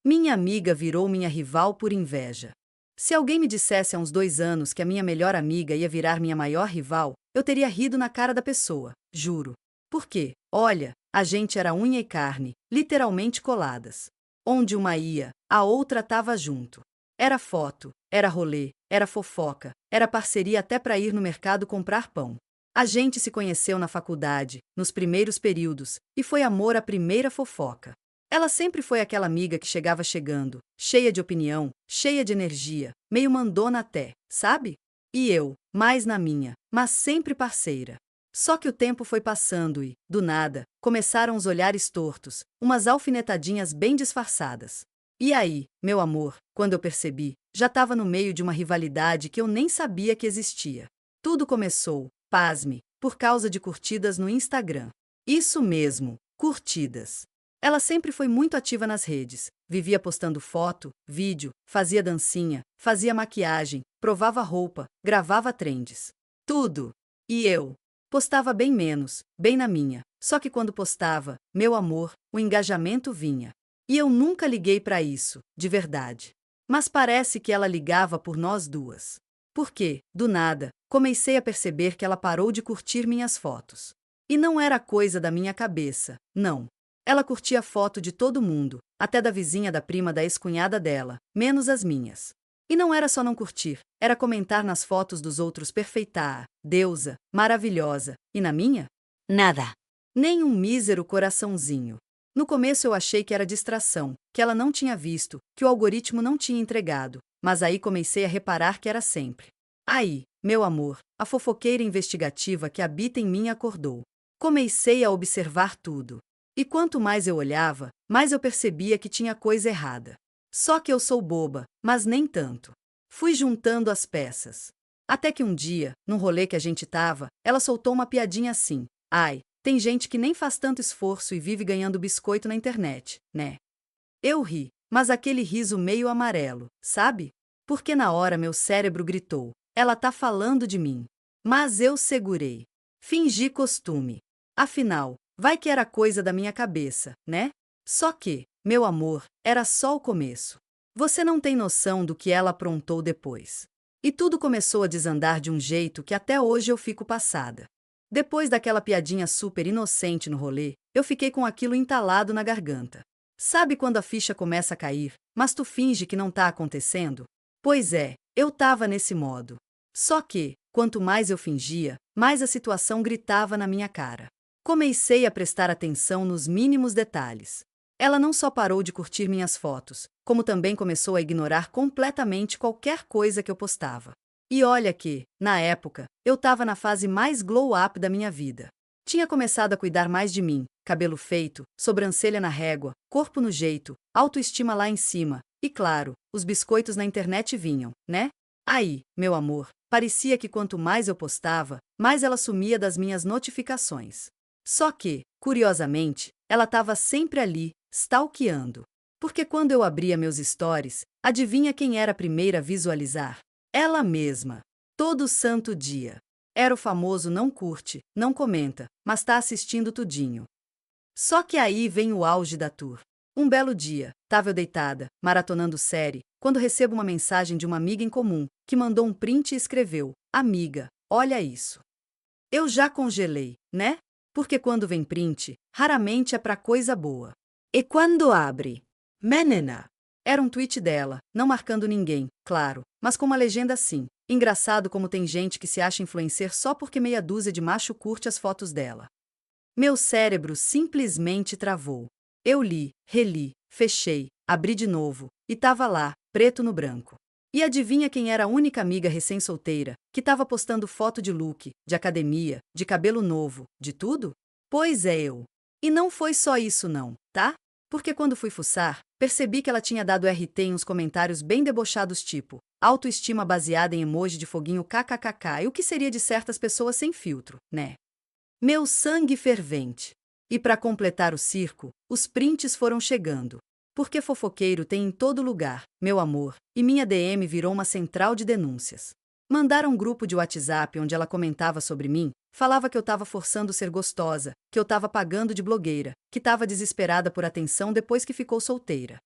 Minha amiga virou minha rival por inveja. Se alguém me dissesse há uns 2 anos que a minha melhor amiga ia virar minha maior rival, eu teria rido na cara da pessoa, juro. Por quê? Olha, a gente era unha e carne, literalmente coladas. Onde uma ia, a outra tava junto. Era foto, era rolê, era fofoca, era parceria até para ir no mercado comprar pão. A gente se conheceu na faculdade, nos primeiros períodos, e foi amor à primeira fofoca. Ela sempre foi aquela amiga que chegava chegando, cheia de opinião, cheia de energia, meio mandona até, sabe? E eu, mais na minha, mas sempre parceira. Só que o tempo foi passando e, do nada, começaram os olhares tortos, umas alfinetadinhas bem disfarçadas. E aí, meu amor, quando eu percebi, já estava no meio de uma rivalidade que eu nem sabia que existia. Tudo começou, pasme, por causa de curtidas no Instagram. Isso mesmo, curtidas. Ela sempre foi muito ativa nas redes, vivia postando foto, vídeo, fazia dancinha, fazia maquiagem, provava roupa, gravava trends. Tudo. E eu? Postava bem menos, bem na minha, só que quando postava, meu amor, o engajamento vinha. E eu nunca liguei para isso, de verdade. Mas parece que ela ligava por nós duas. Porque, do nada, comecei a perceber que ela parou de curtir minhas fotos. E não era coisa da minha cabeça, não. Ela curtia foto de todo mundo, até da vizinha da prima da ex-cunhada dela, menos as minhas. E não era só não curtir, era comentar nas fotos dos outros perfeita, deusa, maravilhosa, e na minha? Nada. Nem um mísero coraçãozinho. No começo eu achei que era distração, que ela não tinha visto, que o algoritmo não tinha entregado, mas aí comecei a reparar que era sempre. Aí, meu amor, a fofoqueira investigativa que habita em mim acordou. Comecei a observar tudo. E quanto mais eu olhava, mais eu percebia que tinha coisa errada. Só que eu sou boba, mas nem tanto. Fui juntando as peças. Até que um dia, num rolê que a gente tava, ela soltou uma piadinha assim. Ai, tem gente que nem faz tanto esforço e vive ganhando biscoito na internet, né? Eu ri, mas aquele riso meio amarelo, sabe? Porque na hora meu cérebro gritou, ela tá falando de mim. Mas eu segurei. Fingi costume. Afinal, vai que era coisa da minha cabeça, né? Só que, meu amor, era só o começo. Você não tem noção do que ela aprontou depois. E tudo começou a desandar de um jeito que até hoje eu fico passada. Depois daquela piadinha super inocente no rolê, eu fiquei com aquilo entalado na garganta. Sabe quando a ficha começa a cair, mas tu finge que não tá acontecendo? Pois é, eu tava nesse modo. Só que, quanto mais eu fingia, mais a situação gritava na minha cara. Comecei a prestar atenção nos mínimos detalhes. Ela não só parou de curtir minhas fotos, como também começou a ignorar completamente qualquer coisa que eu postava. E olha que, na época, eu tava na fase mais glow-up da minha vida. Tinha começado a cuidar mais de mim, cabelo feito, sobrancelha na régua, corpo no jeito, autoestima lá em cima, e claro, os biscoitos na internet vinham, né? Aí, meu amor, parecia que quanto mais eu postava, mais ela sumia das minhas notificações. Só que, curiosamente, ela estava sempre ali, stalkeando. Porque quando eu abria meus stories, adivinha quem era a primeira a visualizar? Ela mesma. Todo santo dia. Era o famoso não curte, não comenta, mas tá assistindo tudinho. Só que aí vem o auge da tour. Um belo dia, tava eu deitada, maratonando série, quando recebo uma mensagem de uma amiga em comum, que mandou um print e escreveu: Amiga, olha isso. Eu já congelei, né? Porque quando vem print, raramente é pra coisa boa. E quando abre? Menina! Era um tweet dela, não marcando ninguém, claro, mas com uma legenda assim. Engraçado como tem gente que se acha influencer só porque meia dúzia de macho curte as fotos dela. Meu cérebro simplesmente travou. Eu li, reli, fechei, abri de novo, e tava lá, preto no branco. E adivinha quem era a única amiga recém-solteira, que tava postando foto de look, de academia, de cabelo novo, de tudo? Pois é eu. E não foi só isso não, tá? Porque quando fui fuçar, percebi que ela tinha dado RT em uns comentários bem debochados tipo, autoestima baseada em emoji de foguinho kkkk e o que seria de certas pessoas sem filtro, né? Meu sangue fervente. E para completar o circo, os prints foram chegando. Porque fofoqueiro tem em todo lugar, meu amor, e minha DM virou uma central de denúncias. Mandaram um grupo de WhatsApp onde ela comentava sobre mim, falava que eu tava forçando ser gostosa, que eu tava pagando de blogueira, que tava desesperada por atenção depois que ficou solteira.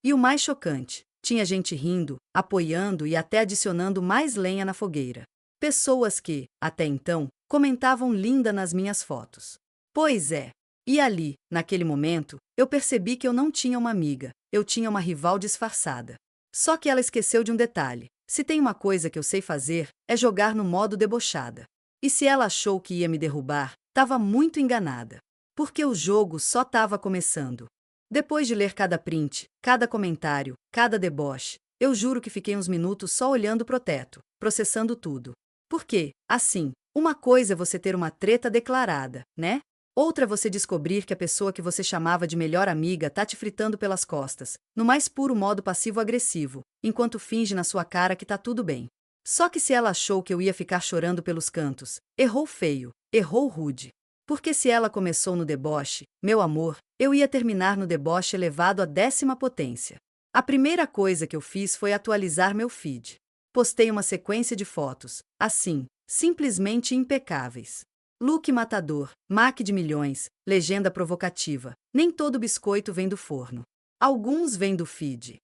E o mais chocante, tinha gente rindo, apoiando e até adicionando mais lenha na fogueira. Pessoas que, até então, comentavam linda nas minhas fotos. Pois é. E ali, naquele momento, eu percebi que eu não tinha uma amiga, eu tinha uma rival disfarçada. Só que ela esqueceu de um detalhe. Se tem uma coisa que eu sei fazer, é jogar no modo debochada. E se ela achou que ia me derrubar, estava muito enganada. Porque o jogo só estava começando. Depois de ler cada print, cada comentário, cada deboche, eu juro que fiquei uns minutos só olhando pro teto, processando tudo. Porque, assim, uma coisa é você ter uma treta declarada, né? Outra é você descobrir que a pessoa que você chamava de melhor amiga tá te fritando pelas costas, no mais puro modo passivo-agressivo, enquanto finge na sua cara que tá tudo bem. Só que se ela achou que eu ia ficar chorando pelos cantos, errou feio, errou rude. Porque se ela começou no deboche, meu amor, eu ia terminar no deboche elevado à 10ª potência. A primeira coisa que eu fiz foi atualizar meu feed. Postei uma sequência de fotos, assim, simplesmente impecáveis. Look matador, make de milhões, legenda provocativa. Nem todo biscoito vem do forno. Alguns vêm do feed.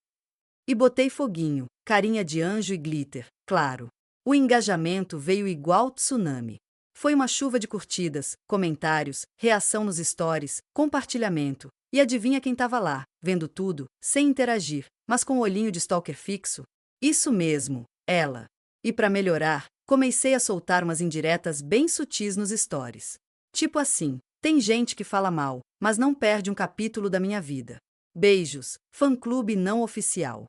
E botei foguinho, carinha de anjo e glitter, claro. O engajamento veio igual tsunami. Foi uma chuva de curtidas, comentários, reação nos stories, compartilhamento. E adivinha quem tava lá, vendo tudo, sem interagir, mas com o olhinho de stalker fixo? Isso mesmo, ela. E para melhorar, comecei a soltar umas indiretas bem sutis nos stories. Tipo assim, tem gente que fala mal, mas não perde um capítulo da minha vida. Beijos, fã-clube não oficial.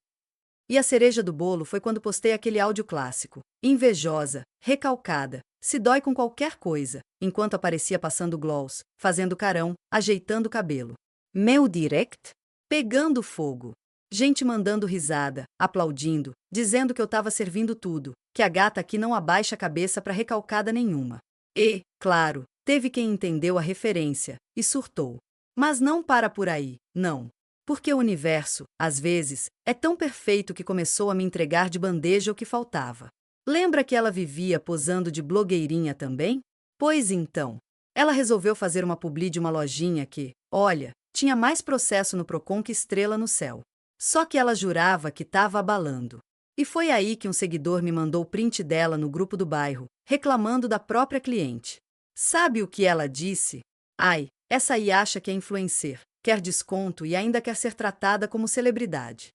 E a cereja do bolo foi quando postei aquele áudio clássico. Invejosa, recalcada, se dói com qualquer coisa, enquanto aparecia passando gloss, fazendo carão, ajeitando o cabelo. Meu direct? Pegando fogo. Gente mandando risada, aplaudindo, dizendo que eu tava servindo tudo, que a gata aqui não abaixa a cabeça pra recalcada nenhuma. E, claro, teve quem entendeu a referência e surtou. Mas não para por aí, não. Porque o universo, às vezes, é tão perfeito que começou a me entregar de bandeja o que faltava. Lembra que ela vivia posando de blogueirinha também? Pois então, ela resolveu fazer uma publi de uma lojinha que, olha, tinha mais processo no Procon que estrela no céu. Só que ela jurava que estava abalando. E foi aí que um seguidor me mandou o print dela no grupo do bairro, reclamando da própria cliente. Sabe o que ela disse? Ai, essa aí acha que é influencer, quer desconto e ainda quer ser tratada como celebridade.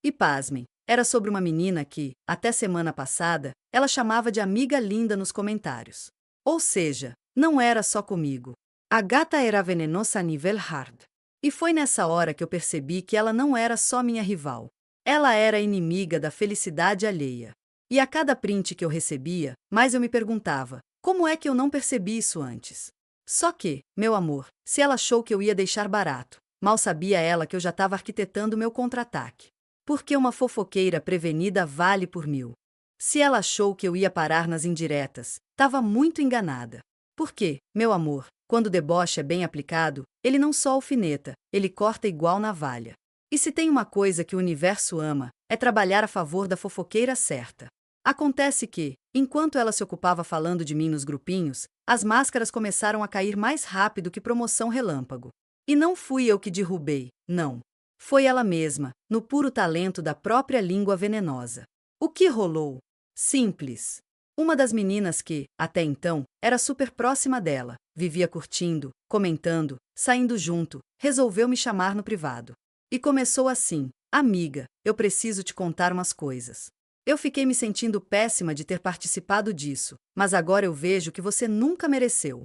E pasmem, era sobre uma menina que, até semana passada, ela chamava de amiga linda nos comentários. Ou seja, não era só comigo. A gata era venenosa a nível hard. E foi nessa hora que eu percebi que ela não era só minha rival. Ela era inimiga da felicidade alheia. E a cada print que eu recebia, mais eu me perguntava, como é que eu não percebi isso antes? Só que, meu amor, se ela achou que eu ia deixar barato, mal sabia ela que eu já estava arquitetando meu contra-ataque. Porque uma fofoqueira prevenida vale por 1000. Se ela achou que eu ia parar nas indiretas, estava muito enganada. Porque, meu amor, quando o deboche é bem aplicado, ele não só alfineta, ele corta igual navalha. E se tem uma coisa que o universo ama, é trabalhar a favor da fofoqueira certa. Acontece que, enquanto ela se ocupava falando de mim nos grupinhos, as máscaras começaram a cair mais rápido que promoção relâmpago. E não fui eu que derrubei, não. Foi ela mesma, no puro talento da própria língua venenosa. O que rolou? Simples. Uma das meninas que, até então, era super próxima dela, vivia curtindo, comentando, saindo junto, resolveu me chamar no privado. E começou assim: amiga, eu preciso te contar umas coisas. Eu fiquei me sentindo péssima de ter participado disso, mas agora eu vejo que você nunca mereceu.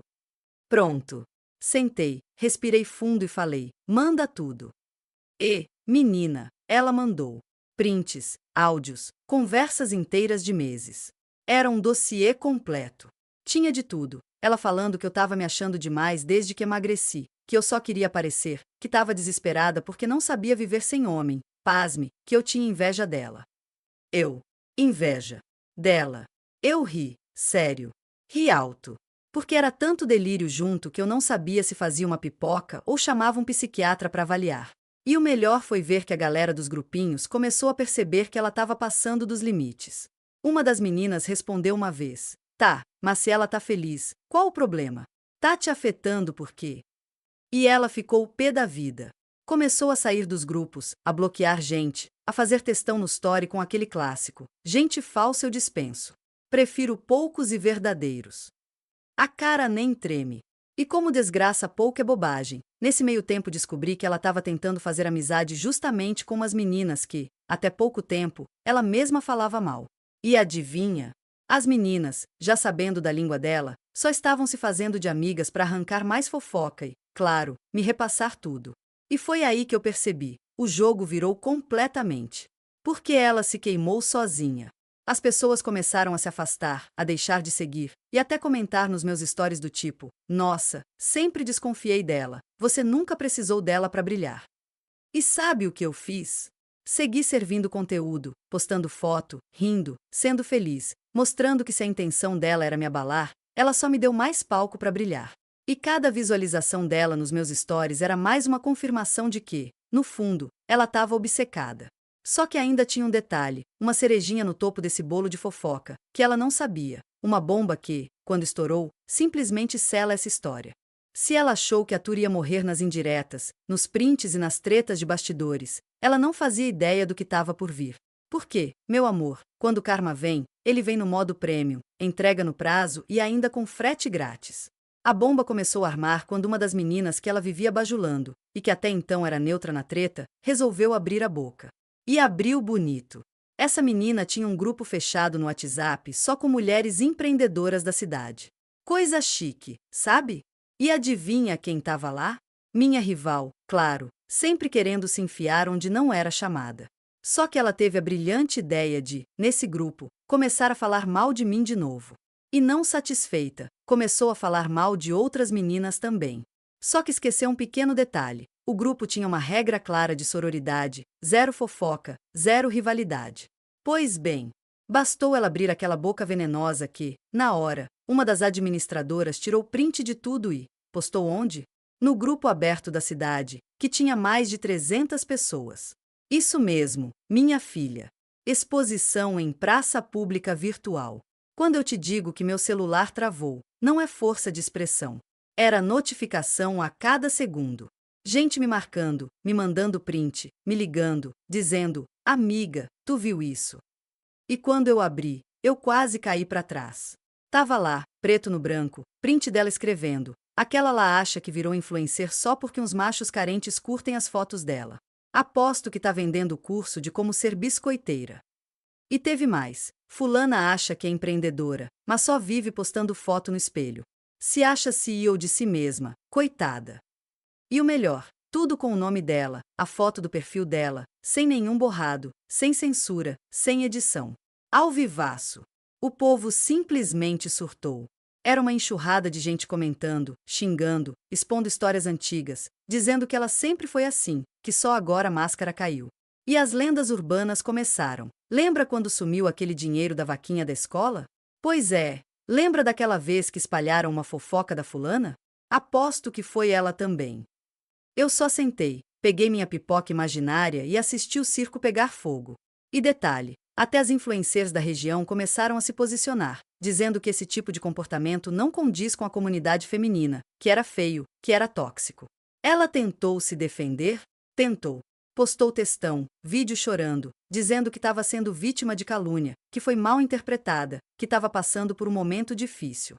Pronto. Sentei, respirei fundo e falei: manda tudo. E, menina, ela mandou prints, áudios, conversas inteiras de meses. Era um dossiê completo. Tinha de tudo. Ela falando que eu estava me achando demais desde que emagreci, que eu só queria aparecer, que estava desesperada porque não sabia viver sem homem. Pasme, que eu tinha inveja dela. Inveja dela. Eu ri, sério. Ri alto. Porque era tanto delírio junto que eu não sabia se fazia uma pipoca ou chamava um psiquiatra para avaliar. E o melhor foi ver que a galera dos grupinhos começou a perceber que ela estava passando dos limites. Uma das meninas respondeu uma vez: tá, mas se ela tá feliz, qual o problema? Tá te afetando por quê? E ela ficou pé da vida. Começou a sair dos grupos, a bloquear gente, a fazer textão no story com aquele clássico: gente falsa eu dispenso. Prefiro poucos e verdadeiros. A cara nem treme. E como desgraça pouco é bobagem, nesse meio tempo descobri que ela estava tentando fazer amizade justamente com umas meninas que, até pouco tempo, ela mesma falava mal. E adivinha? As meninas, já sabendo da língua dela, só estavam se fazendo de amigas para arrancar mais fofoca e, claro, me repassar tudo. E foi aí que eu percebi: o jogo virou completamente. Porque ela se queimou sozinha. As pessoas começaram a se afastar, a deixar de seguir, e até comentar nos meus stories do tipo: nossa, sempre desconfiei dela, você nunca precisou dela para brilhar. E sabe o que eu fiz? Segui servindo conteúdo, postando foto, rindo, sendo feliz, mostrando que se a intenção dela era me abalar, ela só me deu mais palco para brilhar. E cada visualização dela nos meus stories era mais uma confirmação de que, no fundo, ela estava obcecada. Só que ainda tinha um detalhe, uma cerejinha no topo desse bolo de fofoca, que ela não sabia, uma bomba que, quando estourou, simplesmente sela essa história. Se ela achou que a Tur ia morrer nas indiretas, nos prints e nas tretas de bastidores, ela não fazia ideia do que estava por vir. Porque, meu amor, quando o karma vem, ele vem no modo premium, entrega no prazo e ainda com frete grátis. A bomba começou a armar quando uma das meninas que ela vivia bajulando, e que até então era neutra na treta, resolveu abrir a boca. E abriu bonito. Essa menina tinha um grupo fechado no WhatsApp só com mulheres empreendedoras da cidade. Coisa chique, sabe? E adivinha quem estava lá? Minha rival, claro, sempre querendo se enfiar onde não era chamada. Só que ela teve a brilhante ideia de, nesse grupo, começar a falar mal de mim de novo. E não satisfeita, começou a falar mal de outras meninas também. Só que esqueceu um pequeno detalhe: o grupo tinha uma regra clara de sororidade, zero fofoca, zero rivalidade. Pois bem, bastou ela abrir aquela boca venenosa que, na hora, uma das administradoras tirou print de tudo e postou onde? No grupo aberto da cidade, que tinha mais de 300 pessoas. Isso mesmo, minha filha. Exposição em praça pública virtual. Quando eu te digo que meu celular travou, não é força de expressão. Era notificação a cada segundo. Gente me marcando, me mandando print, me ligando, dizendo: amiga, tu viu isso? E quando eu abri, eu quase caí para trás. Tava lá, preto no branco, print dela escrevendo: aquela lá acha que virou influencer só porque uns machos carentes curtem as fotos dela. Aposto que tá vendendo o curso de como ser biscoiteira. E teve mais: fulana acha que é empreendedora, mas só vive postando foto no espelho. Se acha CEO de si mesma, coitada. E o melhor, tudo com o nome dela, a foto do perfil dela, sem nenhum borrado, sem censura, sem edição. Ao vivaço. O povo simplesmente surtou. Era uma enxurrada de gente comentando, xingando, expondo histórias antigas, dizendo que ela sempre foi assim, que só agora a máscara caiu. E as lendas urbanas começaram. Lembra quando sumiu aquele dinheiro da vaquinha da escola? Pois é. Lembra daquela vez que espalharam uma fofoca da fulana? Aposto que foi ela também. Eu só sentei, peguei minha pipoca imaginária e assisti o circo pegar fogo. E detalhe, até as influencers da região começaram a se posicionar, dizendo que esse tipo de comportamento não condiz com a comunidade feminina, que era feio, que era tóxico. Ela tentou se defender? Tentou. Postou textão, vídeo chorando, dizendo que estava sendo vítima de calúnia, que foi mal interpretada, que estava passando por um momento difícil.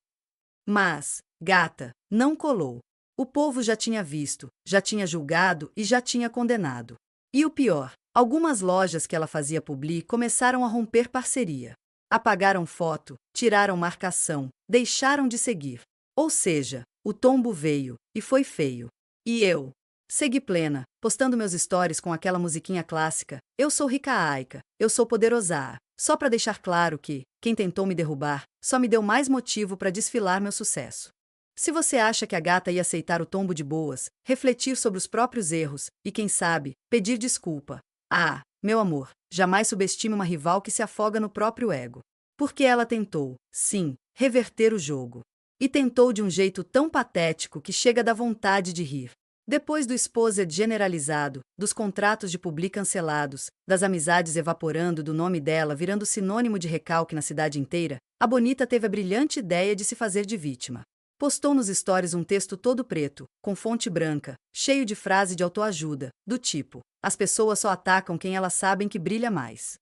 Mas, gata, não colou. O povo já tinha visto, já tinha julgado e já tinha condenado. E o pior, algumas lojas que ela fazia publi começaram a romper parceria. Apagaram foto, tiraram marcação, deixaram de seguir. Ou seja, o tombo veio, e foi feio. E eu? Segui plena, postando meus stories com aquela musiquinha clássica: eu sou rica aica, eu sou poderosa, só para deixar claro que, quem tentou me derrubar, só me deu mais motivo para desfilar meu sucesso. Se você acha que a gata ia aceitar o tombo de boas, refletir sobre os próprios erros e, quem sabe, pedir desculpa. Ah, meu amor, jamais subestime uma rival que se afoga no próprio ego. Porque ela tentou, sim, reverter o jogo. E tentou de um jeito tão patético que chega a dar vontade de rir. Depois do exposed generalizado, dos contratos de publi cancelados, das amizades evaporando, do nome dela virando sinônimo de recalque na cidade inteira, a bonita teve a brilhante ideia de se fazer de vítima. Postou nos stories um texto todo preto, com fonte branca, cheio de frase de autoajuda, do tipo: as pessoas só atacam quem elas sabem que brilha mais.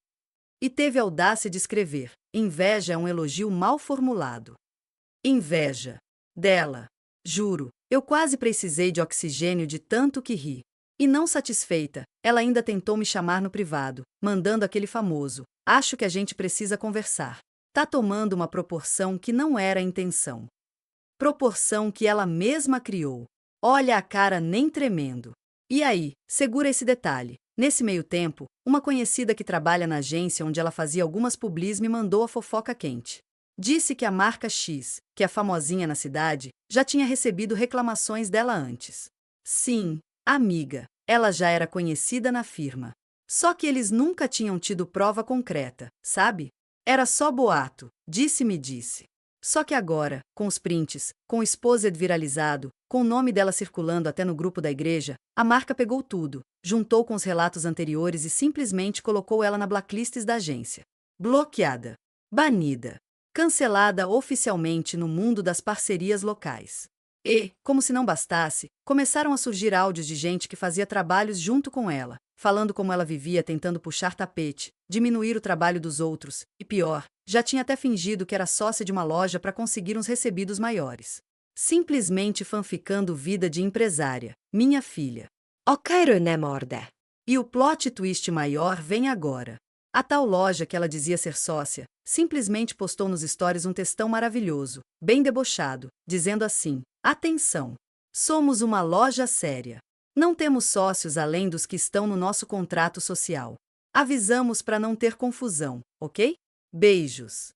E teve a audácia de escrever: inveja é um elogio mal formulado. Inveja. Dela. Juro, eu quase precisei de oxigênio de tanto que ri. E não satisfeita, ela ainda tentou me chamar no privado, mandando aquele famoso: acho que a gente precisa conversar. Tá tomando uma proporção que não era a intenção. Proporção que ela mesma criou. Olha a cara nem tremendo. E aí, segura esse detalhe. Nesse meio tempo, uma conhecida que trabalha na agência onde ela fazia algumas publis me mandou a fofoca quente. Disse que a marca X, que é famosinha na cidade, já tinha recebido reclamações dela antes. Sim, amiga, ela já era conhecida na firma. Só que eles nunca tinham tido prova concreta, sabe? Era só boato, disse-me disse. Só que agora, com os prints, com o exposed viralizado, com o nome dela circulando até no grupo da igreja, a marca pegou tudo, juntou com os relatos anteriores e simplesmente colocou ela na blacklist da agência. Bloqueada. Banida. Cancelada oficialmente no mundo das parcerias locais. E, como se não bastasse, começaram a surgir áudios de gente que fazia trabalhos junto com ela, falando como ela vivia tentando puxar tapete, diminuir o trabalho dos outros, e pior, já tinha até fingido que era sócia de uma loja para conseguir uns recebidos maiores. Simplesmente fanficando vida de empresária, minha filha. Akár nem morde. E o plot twist maior vem agora. A tal loja que ela dizia ser sócia, simplesmente postou nos stories um textão maravilhoso, bem debochado, dizendo assim: atenção! Somos uma loja séria. Não temos sócios além dos que estão no nosso contrato social. Avisamos para não ter confusão, ok? Beijos.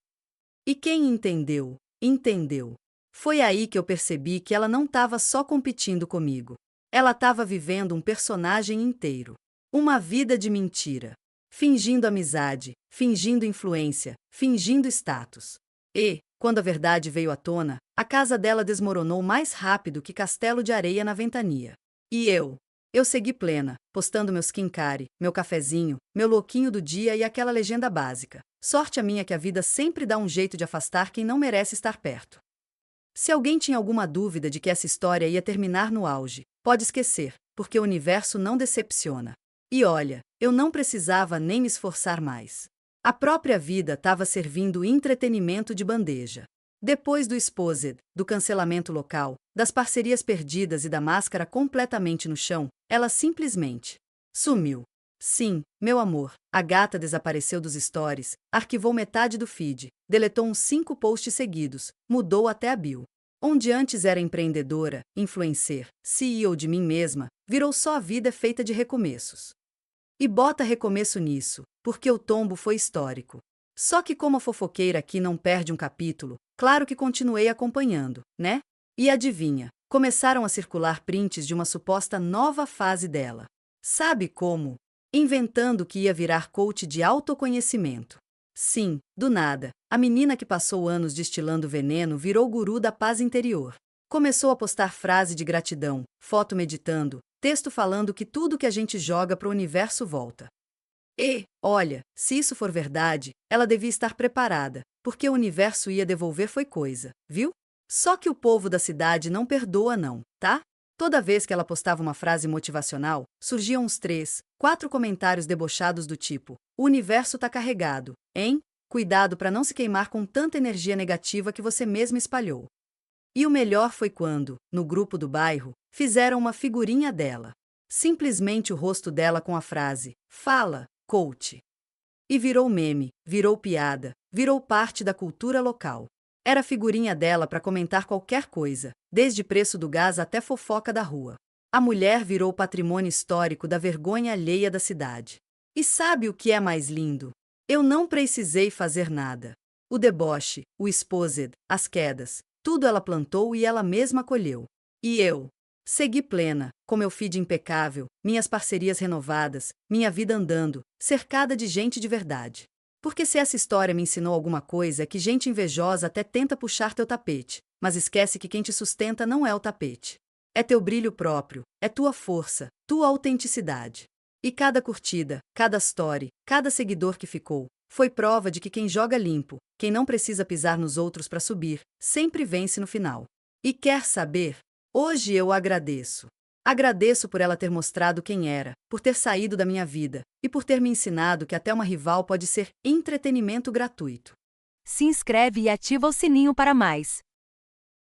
E quem entendeu, entendeu. Foi aí que eu percebi que ela não estava só competindo comigo. Ela estava vivendo um personagem inteiro. Uma vida de mentira. Fingindo amizade, fingindo influência, fingindo status. E, quando a verdade veio à tona, a casa dela desmoronou mais rápido que castelo de areia na ventania. E eu segui plena, postando meu skincare, meu cafezinho, meu louquinho do dia e aquela legenda básica. Sorte a minha que a vida sempre dá um jeito de afastar quem não merece estar perto. Se alguém tinha alguma dúvida de que essa história ia terminar no auge, pode esquecer, porque o universo não decepciona. E olha, eu não precisava nem me esforçar mais. A própria vida estava servindo entretenimento de bandeja. Depois do exposed, do cancelamento local, das parcerias perdidas e da máscara completamente no chão, ela simplesmente sumiu. Sim, meu amor, a gata desapareceu dos stories, arquivou metade do feed, deletou uns 5 posts seguidos, mudou até a bio. Onde antes era empreendedora, influencer, CEO de mim mesma, virou só a vida feita de recomeços. E bota recomeço nisso, porque o tombo foi histórico. Só que como a fofoqueira aqui não perde um capítulo, claro que continuei acompanhando, né? E adivinha, começaram a circular prints de uma suposta nova fase dela. Sabe como? Inventando que ia virar coach de autoconhecimento. Sim, do nada, a menina que passou anos destilando veneno virou guru da paz interior. Começou a postar frase de gratidão, foto meditando, texto falando que tudo que a gente joga pro universo volta. E, olha, se isso for verdade, ela devia estar preparada, porque o universo ia devolver foi coisa, viu? Só que o povo da cidade não perdoa não, tá? Toda vez que ela postava uma frase motivacional, surgiam uns 3, 4 comentários debochados do tipo: o universo tá carregado, hein? Cuidado para não se queimar com tanta energia negativa que você mesma espalhou. E o melhor foi quando, no grupo do bairro, fizeram uma figurinha dela. Simplesmente o rosto dela com a frase: fala, coach. E virou meme, virou piada, virou parte da cultura local. Era a figurinha dela para comentar qualquer coisa, desde preço do gás até fofoca da rua. A mulher virou patrimônio histórico da vergonha alheia da cidade. E sabe o que é mais lindo? Eu não precisei fazer nada. O deboche, o exposed, as quedas, tudo ela plantou e ela mesma colheu. E eu segui plena, com meu feed impecável, minhas parcerias renovadas, minha vida andando, cercada de gente de verdade. Porque se essa história me ensinou alguma coisa é que gente invejosa até tenta puxar teu tapete, mas esquece que quem te sustenta não é o tapete. É teu brilho próprio, é tua força, tua autenticidade. E cada curtida, cada story, cada seguidor que ficou, foi prova de que quem joga limpo, quem não precisa pisar nos outros para subir, sempre vence no final. E quer saber? Hoje eu agradeço. Agradeço por ela ter mostrado quem era, por ter saído da minha vida e por ter me ensinado que até uma rival pode ser entretenimento gratuito. Se inscreve e ativa o sininho para mais.